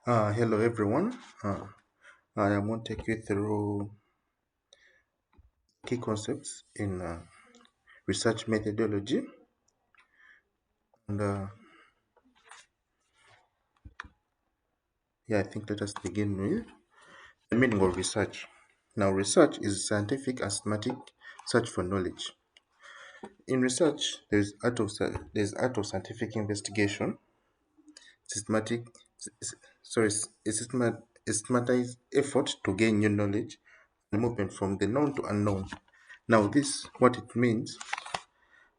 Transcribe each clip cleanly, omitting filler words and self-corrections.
Hello everyone. I am going to take you through key concepts in research methodology. And I think let us begin with the meaning of research. Now, research is scientific and systematic search for knowledge. In research, there's art of scientific investigation, systematic, sorry, a systematized effort to gain new knowledge and movement from the known to unknown. Now, this what it means.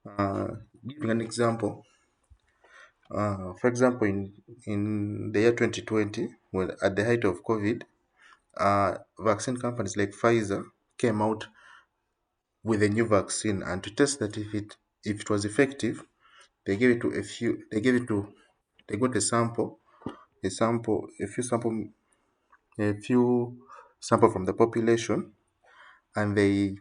Giving an example, for example, in the year 2020, when at the height of COVID, vaccine companies like Pfizer came out with a new vaccine, and to test that if it was effective, they gave it to a few. They got a few sample from the population, and they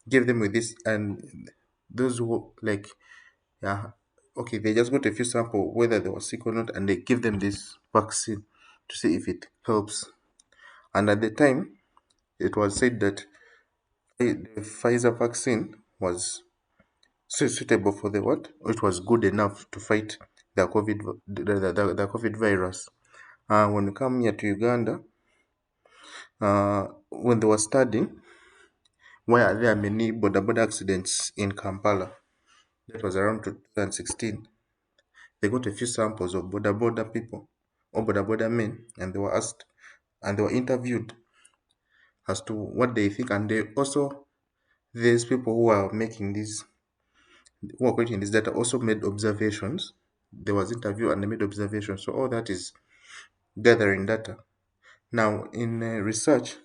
gave them with this, and those who like yeah, okay, they just got a few sample whether they were sick or not, and they give them this vaccine to see if it helps. And at the time, it was said that the Pfizer vaccine was suitable for the what? It was good enough to fight the the COVID virus. When we come here to Uganda, when they were studying, why are there many border accidents in Kampala? That was around 2016. They got a few samples of border people or border men, and they were asked and they were interviewed as to what they think. And they also, these people who are making these, who are creating this data, also made observations. There was interview and they made observations. So all that is gathering data. Now, in research,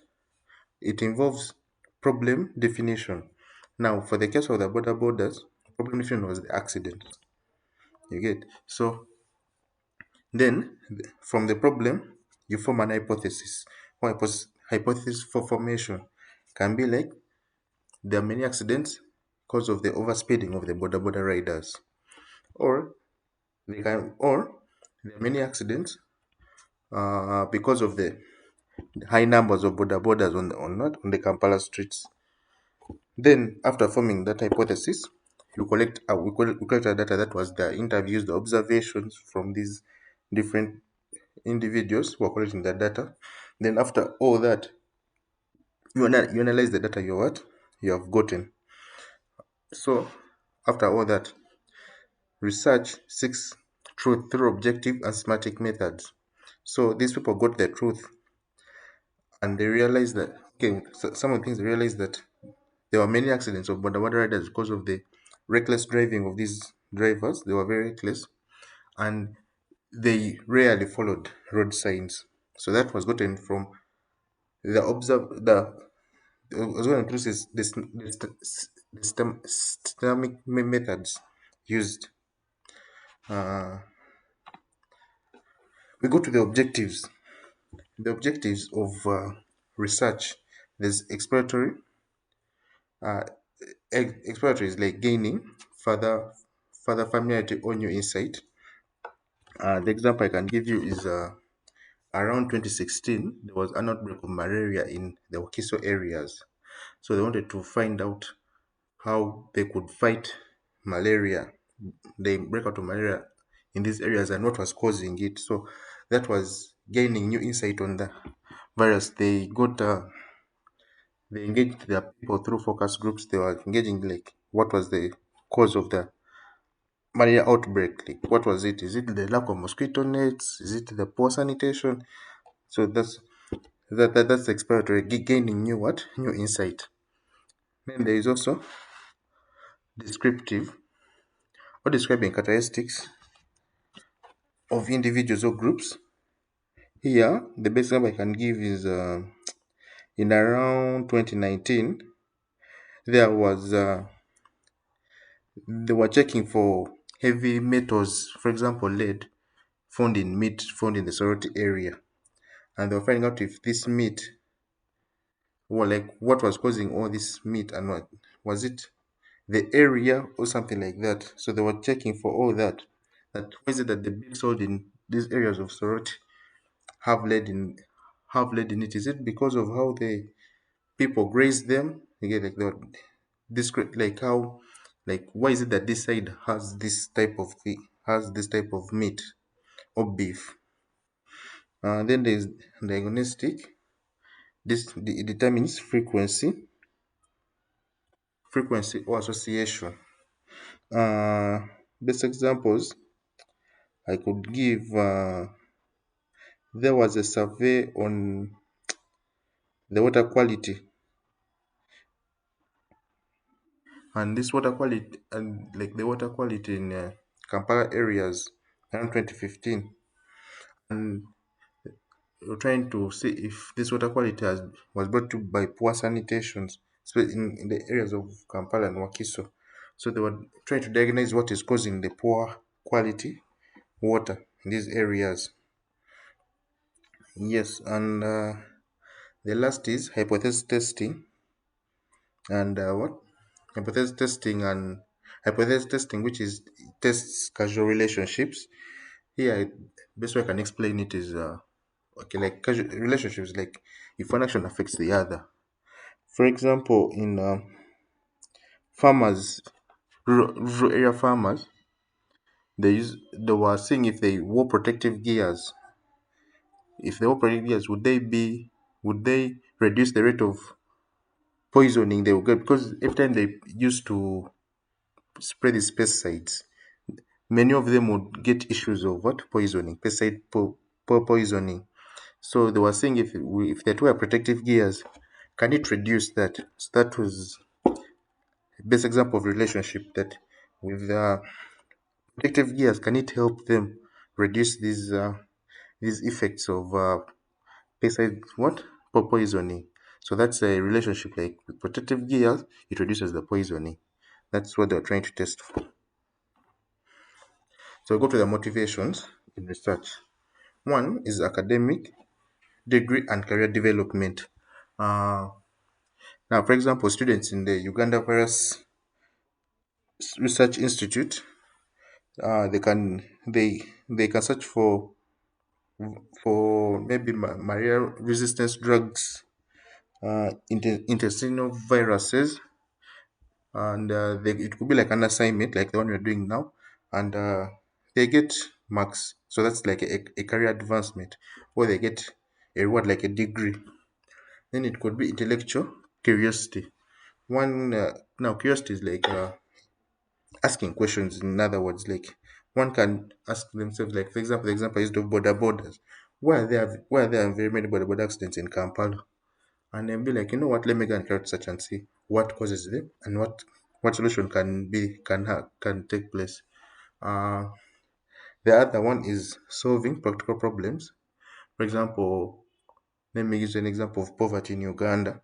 it involves problem definition. Now, for the case of the borders, problem definition was the accident. You get so then from the problem you form an hypothesis. Or hypothesis for formation can be like there are many accidents because of the overspeeding of the border riders, or or there are many accidents because of the high numbers of borders on the Kampala streets. Then after forming that hypothesis, we collect the data, that was the interviews, the observations from these different individuals who are collecting the data. Then after all that, you analyze the data you have gotten. So after all that, research seeks truth through objective and systematic methods. So these people got the truth, and they realized that okay, so some of the things they realized that there were many accidents of border riders because of the reckless driving of these drivers. They were very reckless, and they rarely followed road signs. So that was gotten from the observe the as well includes the systemic methods used. Uh, we go to the objectives. The objectives of research. There's exploratory. Uh, Exploratory is like gaining further familiarity or new insight. The example I can give you is around 2016 there was an outbreak of malaria in the Wakiso areas. So they wanted to find out how they could fight malaria, the break out of malaria in these areas, and what was causing it. So that was gaining new insight on the virus. They engaged their people through focus groups. They were engaging like what was the cause of the malaria outbreak? Like what was it? Is it the lack of mosquito nets? Is it the poor sanitation? So that's exploratory, gaining new insight. Then there is also descriptive or describing characteristics of individuals or groups. Here, the best example I can give is in around 2019, there was they were checking for heavy metals, for example, lead found in meat found in the Sorority area, and they were finding out if this meat, or like what was causing all this meat, and what was it, the area or something like that. So they were checking for all that. That why is it that the beef sold in these areas of Soroti have lead in it? Is it because of how the people graze them? You get like the like how, like why is it that this side has this type of meat or beef? Then there's diagnostic. This determines frequency or association. Uh, Best examples I could give. There was a survey on the water quality, and this water quality and like the water quality in Kampala areas around 2015, and we're trying to see if this water quality was brought to by poor sanitations, in the areas of Kampala and Wakiso. So they were trying to diagnose what is causing the poor quality water in these areas. Yes, and the last is hypothesis testing, and what? Hypothesis testing, which is tests causal relationships. Here, best way I can explain it is okay, like causal relationships, like if one action affects the other. For example, in farmers, rural area farmers, they were seeing if they wore protective gears. If they wore protective gears, would they reduce the rate of poisoning they will get? Because every time they used to spray these pesticides, many of them would get issues of what? Poisoning, poisoning. So they were saying if they wear protective gears, can it reduce that? So that was best example of relationship, that with protective gears, can it help them reduce these effects of pesticide what? Poisoning. So that's a relationship, like with protective gears, it reduces the poisoning. That's what they're trying to test for. So go to the motivations in research. One is academic, degree, and career development. Uh, Now, for example, students in the Uganda Virus Research Institute, they can search for maybe malaria resistance drugs, intestinal viruses, and it could be like an assignment like the one we're doing now, and they get marks. So that's like a career advancement, or they get a reward like a degree. Then it could be intellectual curiosity. One Now curiosity is like asking questions. In other words, like one can ask themselves, like for example, the example I used of border borders. Why are there very many border accidents in Kampala? And then be like, you know what, let me go and carry out research and see what causes them and what solution can take place. uh the other one is solving practical problems. For example, let me use an example of poverty in Uganda.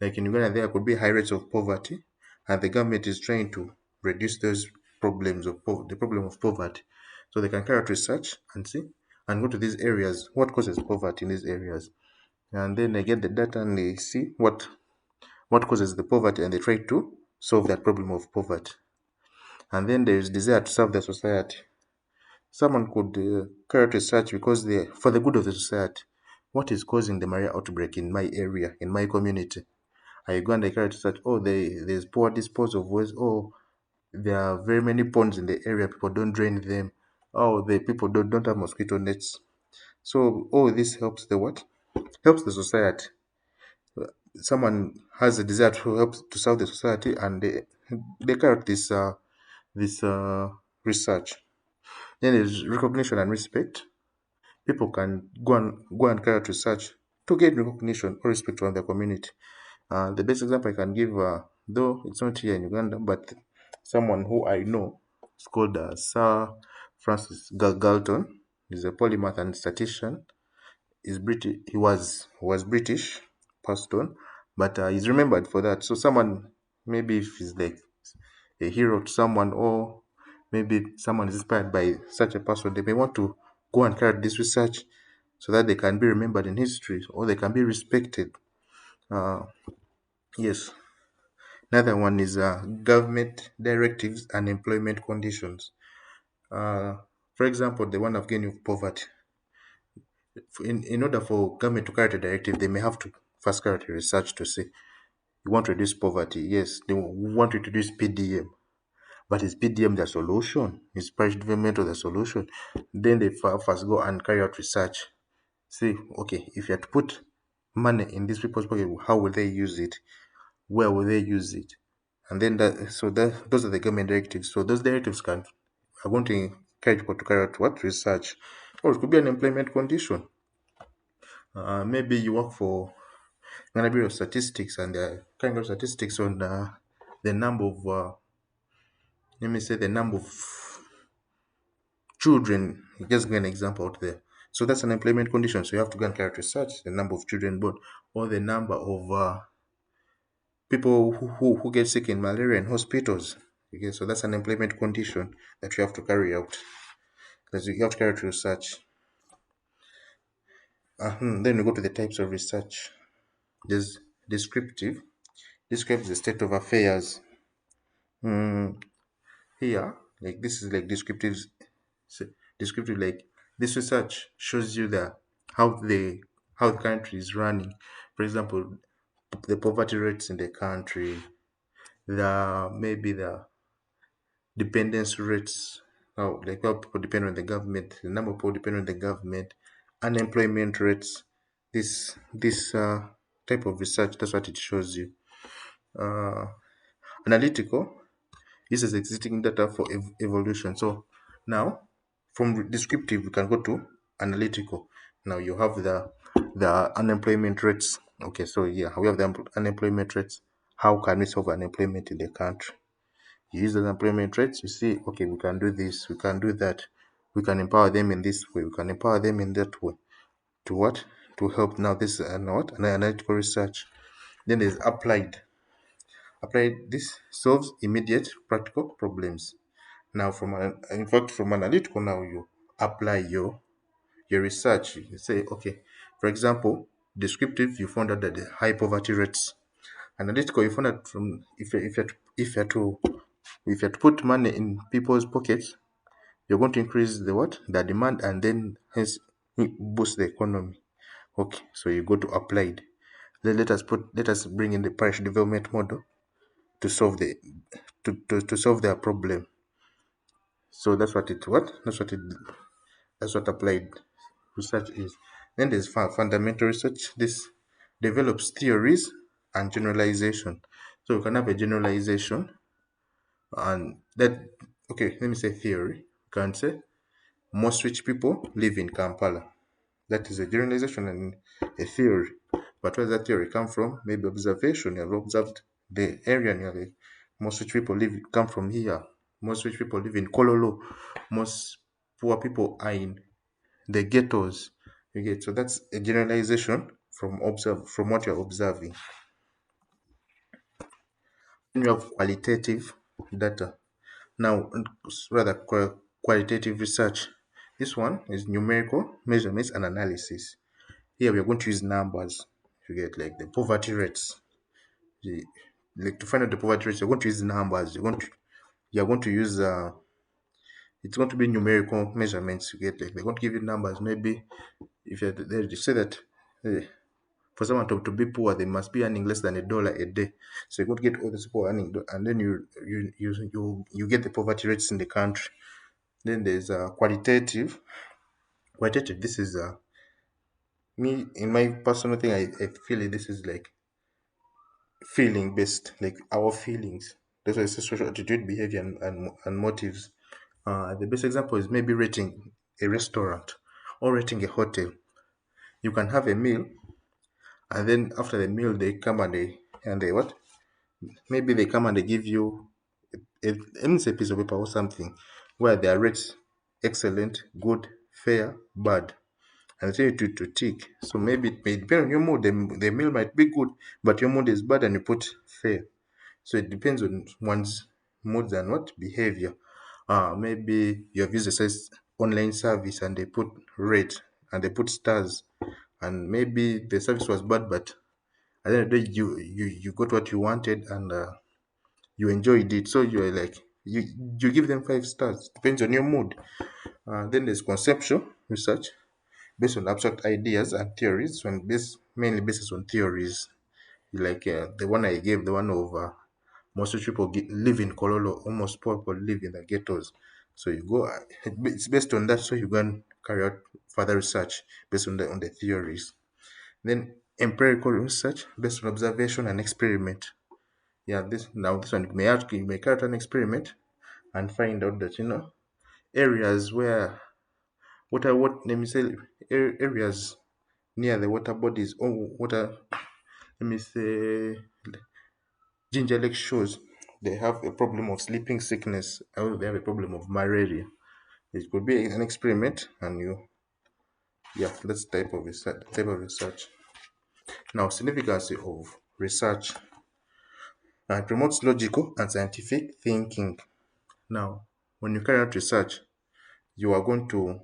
Like in Uganda, there could be high rates of poverty, and the government is trying to reduce those the problem of poverty. So they can carry out research and see and go to these areas, what causes poverty in these areas, and then they get the data and they see what causes the poverty, and they try to solve that problem of poverty. And then there is desire to serve the society. Someone could carry out research because they for the good of the society. What is causing the malaria outbreak in my area, in my community? I go and I carry out research. Oh, there's poor disposal of waste. Oh, there are very many ponds in the area. People don't drain them. Oh, the people don't have mosquito nets. So, oh, this helps the what? Helps the society. Someone has a desire to help to serve the society, and they carry out this research. Then there's recognition and respect. People can go and carry out research to get recognition or respect from their community. The best example I can give, though it's not here in Uganda, but someone who I know is called Sir Francis Galton. He's a polymath and statistician. He was British, passed on, but he's remembered for that. So someone, maybe if he's like a hero to someone, or maybe someone is inspired by such a person, they may want to go and carry out this research so that they can be remembered in history or they can be respected. Uh, yes. Another one is government directives and employment conditions. Uh, For example, the one of getting of poverty. In order for government to carry out a directive, they may have to first carry out a research to say, you want to reduce poverty. Yes, they want to reduce PDM. But is PDM the solution? Is price development the solution? Then they first go and carry out research. See, okay, if you had to put money in these people's pocket, how will they use it? Where will they use it? And then those are the government directives. So those directives are going to encourage people to carry out what research, or it could be an employment condition. Maybe you work for an Bureau of Statistics, and they're carrying out statistics on the number of let me say the number of children. Just give an example out there. So that's an employment condition. So you have to go and carry out research, the number of children born, or the number of people who get sick in malaria in hospitals. Okay, so that's an employment condition that you have to carry out. Because you have to carry out research. Then we go to the types of research. There's descriptive. Describes the state of affairs. Here, like this is like descriptive, like this research shows you how the country is running. For example, the poverty rates in the country, the maybe the dependence rates, how people depend on the government, the number of people depend on the government, unemployment rates. This type of research, that's what it shows you. Uh, Analytical uses existing data for evolution. So now, from descriptive, we can go to analytical. Now you have the unemployment rates. Okay, so yeah, we have the unemployment rates. How can we solve unemployment in the country? You use the unemployment rates. You see, okay, we can do this, we can do that, we can empower them in this way, we can empower them in that way. To what? To help. Now this is what an analytical research. Then there's applied. Applied. This solves immediate practical problems. Now, in fact, from analytical, now you apply your research. You say, okay, for example, descriptive, you found out that the high poverty rates. Analytical, you found out from if you had to put money in people's pockets, you're going to increase the demand, and then hence boost the economy. Okay, so you go to applied. Then let us bring in the price development model to solve to solve their problem. So that's what applied research is. Then there's fundamental research. This develops theories and generalization. So you can have a generalization, and that, okay, let me say theory. You can say most rich people live in Kampala. That is a generalization and a theory. But where does that theory come from? Maybe observation. You have observed the area, and you're like, most rich people come from here. Most rich people live in Kololo. Most poor people are in the ghettos. You get, so that's a generalization from what you're observing. Then you have qualitative data. Now, rather qualitative research. This one is numerical measurements and analysis. Here we are going to use numbers. You get like the poverty rates. The, like to find out the poverty rates, you're going to use numbers. You're going to use it's going to be numerical measurements. You get like they're going to give you numbers. Maybe if they say that eh, for someone to be poor, they must be earning less than $1 a day. So you're going to get all these people earning, and then you get the poverty rates in the country. Then there's qualitative. Qualitative. This is me in my personal thing. I feel this is like feeling based, like our feelings. That's why it's social attitude, behavior, and motives. The best example is maybe rating a restaurant or rating a hotel. You can have a meal, and then after the meal, they come and they what? Maybe they come and they give you let me say piece of paper or something where they are rates excellent, good, fair, bad, and tell you to tick. So maybe it may depend on your mood. The meal might be good, but your mood is bad, and you put fair. So it depends on one's moods and what behavior. Maybe you have used a online service, and they put rate and they put stars, and maybe the service was bad, but at the end of the day, you got what you wanted, and you enjoyed it. So you're like, you you give them 5 stars. Depends on your mood. Then there's conceptual research based on abstract ideas and theories, when mainly based on theories. Like the one I gave, the one of most people live in Kololo, almost poor people live in the ghettos. So you go, it's based on that. So you go and carry out further research based on the theories. Then empirical research based on observation and experiment. Yeah, this one you may carry out an experiment and find out that areas where what let me say areas near the water bodies or water, let me say Ginger Lake shores, they have a problem of sleeping sickness, or they have a problem of malaria. It could be an experiment, and yeah, that's type of research. Now, significance of research. It promotes logical and scientific thinking. Now, when you carry out research, you are going to,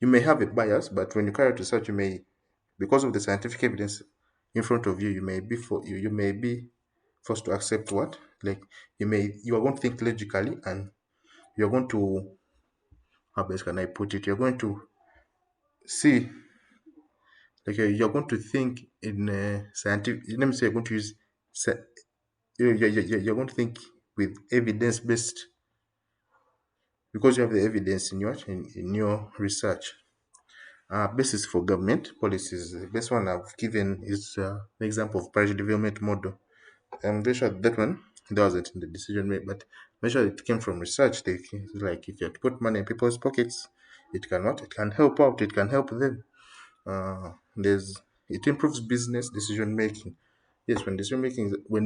you may have a bias, but when you carry out research, you may, because of the scientific evidence in front of you, you may be forced to accept what, like you are going to think logically, and you're going to, how best can I put it? You're going to see, like you're going to think in scientific. Let me say you're going to use, you're going to think with evidence based, because you have the evidence in your research. Basis for government policies. The best one I've given is the example of Paris development model. I'm very sure that one that wasn't in the decision made, but make sure it came from research. Like if you have to put money in people's pockets, it cannot. It can help out. It can help them. There's It improves business decision making. Yes, when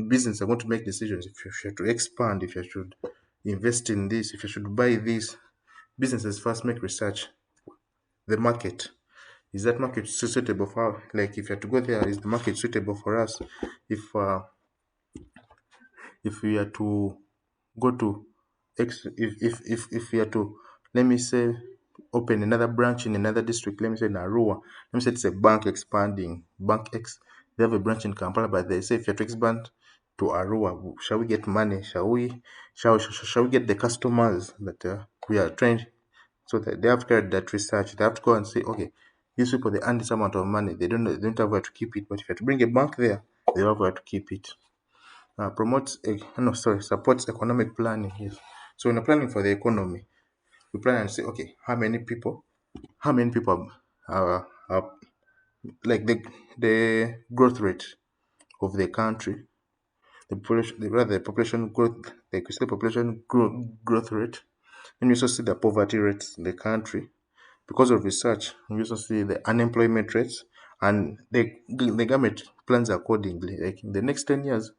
business are going to make decisions, if you have to expand, if you should invest in this, if you should buy this, businesses first make research. The market, is that market suitable for, like if you have to go there, is the market suitable for us? If uh, if we are to go to if we are to, let me say, open another branch in another district, let me say in Arua, let me say it's a bank expanding, bank X, they have a branch in Kampala, but they say if you have to expand to Arua, shall we get money, shall we get the customers that we are trying? So that they have to carry that research, they have to go and say, okay, these people, they earn this amount of money, they don't have where to keep it, but if you have to bring a bank there, they have where to keep it. Supports economic planning. Yes. So when you're planning for the economy, you plan and say, okay, how many people are like the growth rate of the country, the population growth, like you say, growth rate. And you also see the poverty rates in the country. Because of research, we also see the unemployment rates, and the government plans accordingly. Like in the next 10 years,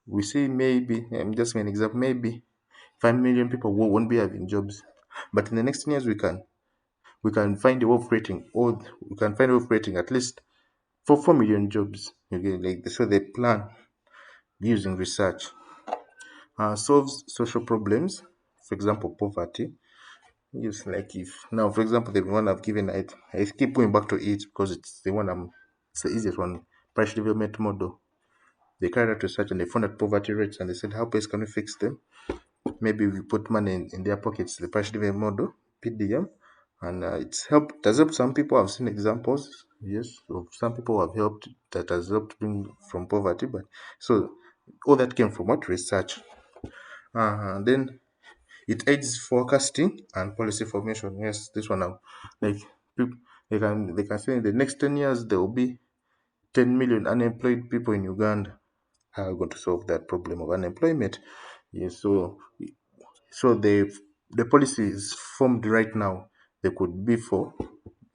we see maybe, just an example, maybe 5 million people won't be having jobs. But in the next 10 years, we can find a way of creating, or we can find a way of creating at least 4 million jobs. Okay, like so they plan using research. Solves social problems, for example, poverty. Yes, like if now, for example, the one I've given, I keep going back to it because it's the easiest one. Price development model. They carried out research and they found out poverty rates, and they said, how best can we fix them? Maybe we put money in their pockets, the price development model, PDM, and it has helped some people. I've seen examples, yes, of some people who have helped, that has helped bring from poverty. But so all that came from what? Research. Then it aids forecasting and policy formation. Yes, this one now, like people, they can say in the next 10 years there will be 10 million unemployed people in Uganda. How are we going to solve that problem of unemployment? Yes, so the policy is formed right now. They could be for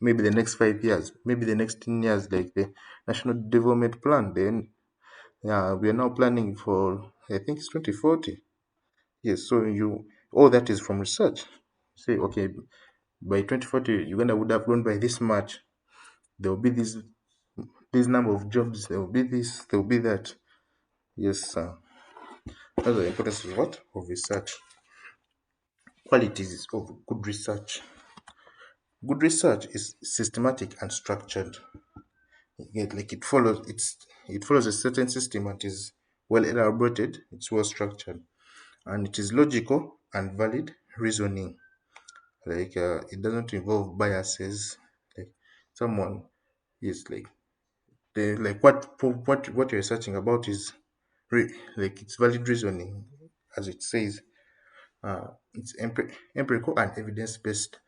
maybe the next 5 years, maybe the next 10 years, like the National Development Plan. Then yeah, we are now planning for, I think it's 2040. Yes, so all that is from research. Say, okay, by 2040, Uganda would have grown by this much. There will be this number of jobs. There will be this. There will be that. Yes, sir. That's the importance of what? Of research. Qualities of good research. Good research is systematic and structured. Like it follows a certain system and is well elaborated. It's well structured, and it is logical and valid reasoning. Like it doesn't involve biases. Like someone is like they like what you're searching about is like it's valid reasoning, as it says. It's empirical and evidence based.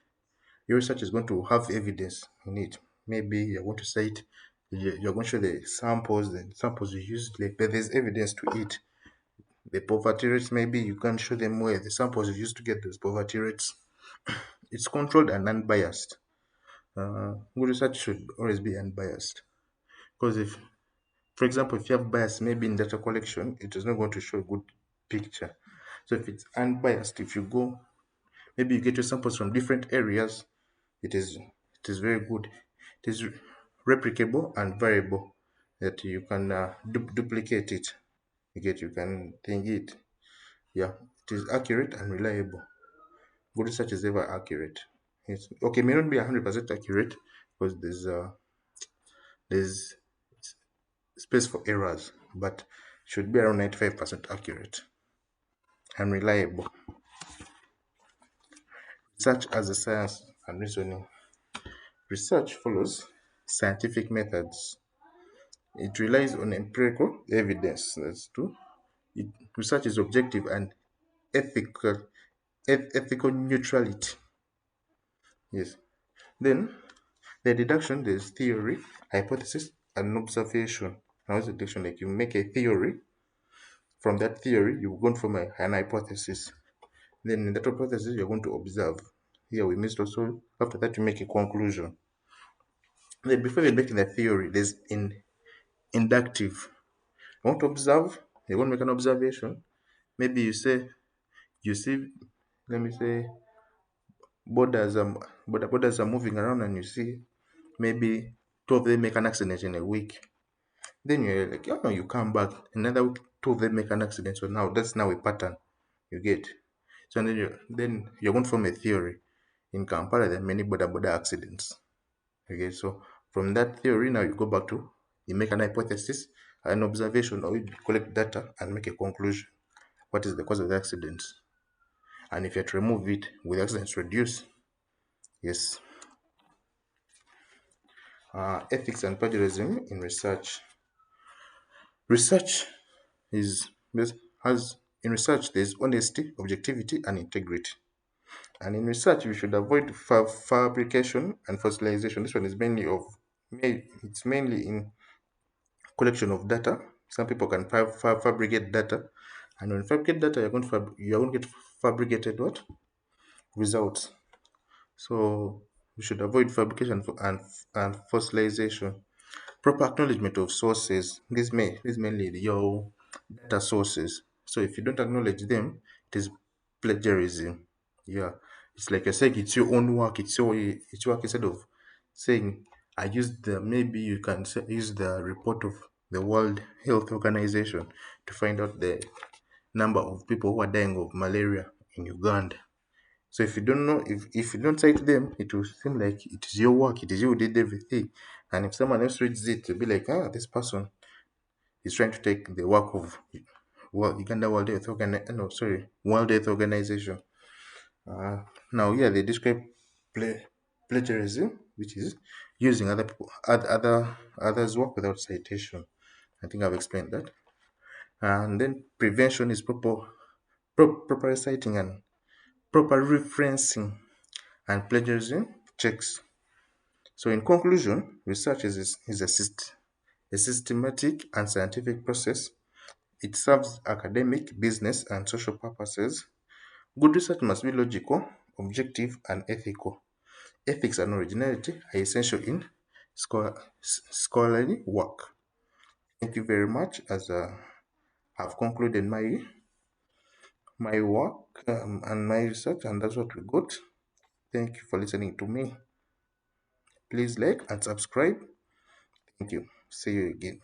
Your research is going to have evidence in it. Maybe you're going to cite, you're going to show the samples you used, like, but there's evidence to it. The poverty rates, maybe you can show them where the samples you used to get those poverty rates. It's controlled and unbiased. Good research should always be unbiased. Because if, for example, if you have bias maybe in data collection, it is not going to show a good picture. So if it's unbiased, if you go, maybe you get your samples from different areas, it is very good. It is replicable and variable that you can duplicate it. You can think it. Yeah, it is accurate and reliable. Good research is ever accurate. It's okay, may not be 100% accurate because there's space for errors, but should be around 95% accurate and reliable. Research as a science and reasoning. Research follows scientific methods. It relies on empirical evidence. That's true. Research is objective and ethical, ethical neutrality. Yes. Then the deduction, there's theory, hypothesis, and observation. Now, what's the deduction? Like you make a theory. From that theory, you go from an hypothesis. Then in that hypothesis, you're going to observe. Here we missed also. After that, you make a conclusion. Then before you make the theory, there's inductive. You want to observe. You want to make an observation. Maybe you see. Let me say borders are moving around, and you see maybe two of them make an accident in a week. Then you're like, oh, you come back another week, two of them make an accident. So now that's now a pattern you get. So then you're going to form a theory. In Kampala, there are many border accidents. Okay, so from that theory, now you go back to you make an hypothesis, an observation, or you collect data and make a conclusion. What is the cause of the accidents? And if you have to remove it, will the accidents reduce? Yes. Ethics and plagiarism in research. Research is has in research there's honesty, objectivity, and integrity. And in research, we should avoid fabrication and fossilization. This one is it's mainly in collection of data. Some people can fabricate data, and when you fabricate data, you're going to get fabricated what results. So we should avoid fabrication and fossilization. Proper acknowledgement of sources. This mainly your data sources. So if you don't acknowledge them, it is plagiarism. Yeah, it's like you're saying it's your own work. It's work instead of saying I used the maybe you can use the report of the World Health Organization to find out the number of people who are dying of malaria in Uganda. So if you don't know, if you don't cite them, it will seem like it is your work, it is you who did everything. And if someone else reads it, they'll be like, this person is trying to take the work of Uganda World Health Organization. Now, yeah, they describe plagiarism, which is using others' work without citation. I think I've explained that. And then prevention is proper citing and proper referencing and plagiarism checks. So, in conclusion, research is a systematic and scientific process. It serves academic, business, and social purposes. Good research must be logical, objective, and ethical. Ethics and originality are essential in scholarly work. Thank you very much. As I've concluded my work and my research, and that's what we got. Thank you for listening to me. Please like and subscribe. Thank you. See you again.